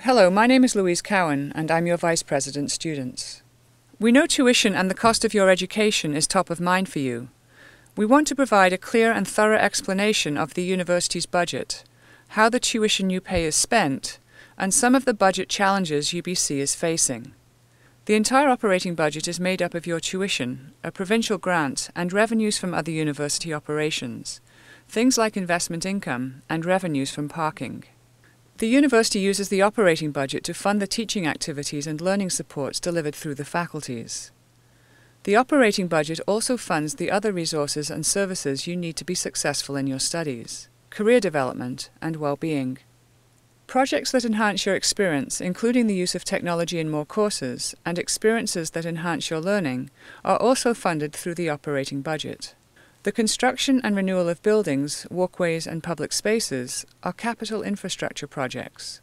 Hello, my name is Louise Cowan, and I'm your Vice President Students. We know tuition and the cost of your education is top of mind for you. We want to provide a clear and thorough explanation of the university's budget, how the tuition you pay is spent, and some of the budget challenges UBC is facing. The entire operating budget is made up of your tuition, a provincial grant, and revenues from other university operations, things like investment income and revenues from parking. The university uses the operating budget to fund the teaching activities and learning supports delivered through the faculties. The operating budget also funds the other resources and services you need to be successful in your studies, career development, and well-being. Projects that enhance your experience, including the use of technology in more courses, and experiences that enhance your learning, are also funded through the operating budget. The construction and renewal of buildings, walkways, and public spaces are capital infrastructure projects.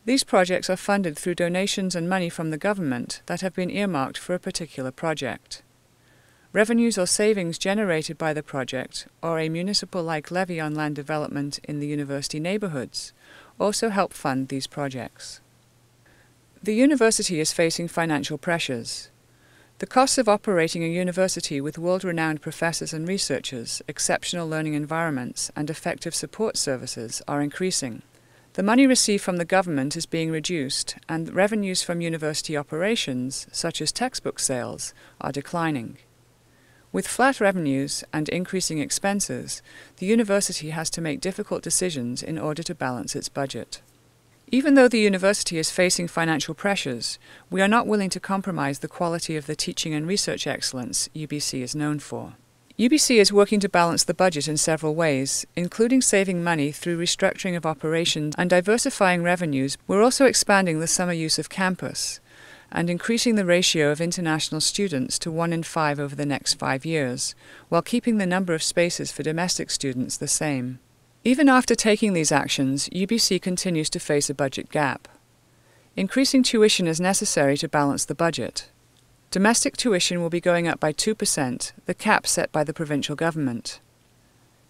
These projects are funded through donations and money from the government that have been earmarked for a particular project. Revenues or savings generated by the project, or a municipal-like levy on land development in the university neighbourhoods, also help fund these projects. The university is facing financial pressures. The costs of operating a university with world-renowned professors and researchers, exceptional learning environments, and effective support services are increasing. The money received from the government is being reduced, and revenues from university operations, such as textbook sales, are declining. With flat revenues and increasing expenses, the university has to make difficult decisions in order to balance its budget. Even though the university is facing financial pressures, we are not willing to compromise the quality of the teaching and research excellence UBC is known for. UBC is working to balance the budget in several ways, including saving money through restructuring of operations and diversifying revenues. We're also expanding the summer use of campus and increasing the ratio of international students to 1 in 5 over the next 5 years, while keeping the number of spaces for domestic students the same. Even after taking these actions, UBC continues to face a budget gap. Increasing tuition is necessary to balance the budget. Domestic tuition will be going up by 2%, the cap set by the provincial government.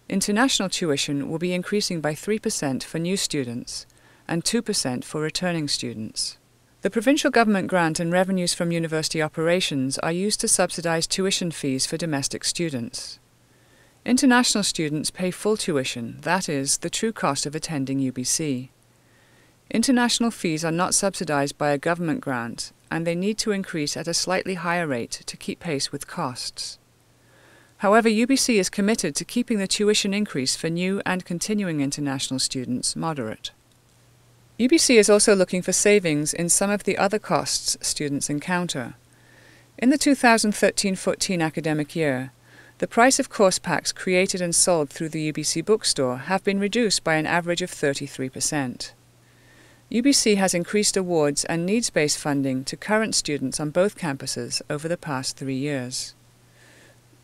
International tuition will be increasing by 3% for new students and 2% for returning students. The provincial government grant and revenues from university operations are used to subsidize tuition fees for domestic students. International students pay full tuition, that is, the true cost of attending UBC. International fees are not subsidized by a government grant, and they need to increase at a slightly higher rate to keep pace with costs. However, UBC is committed to keeping the tuition increase for new and continuing international students moderate. UBC is also looking for savings in some of the other costs students encounter. In the 2013-14 academic year, the price of course packs created and sold through the UBC bookstore have been reduced by an average of 33%. UBC has increased awards and needs-based funding to current students on both campuses over the past 3 years.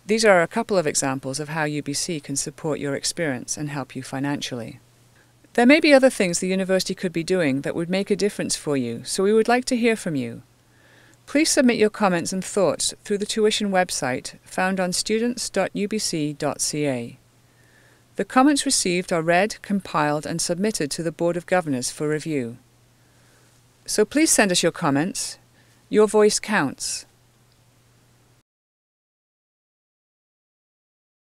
These are a couple of examples of how UBC can support your experience and help you financially. There may be other things the university could be doing that would make a difference for you, so we would like to hear from you. Please submit your comments and thoughts through the tuition website found on students.ubc.ca. The comments received are read, compiled, and submitted to the Board of Governors for review. So please send us your comments. Your voice counts.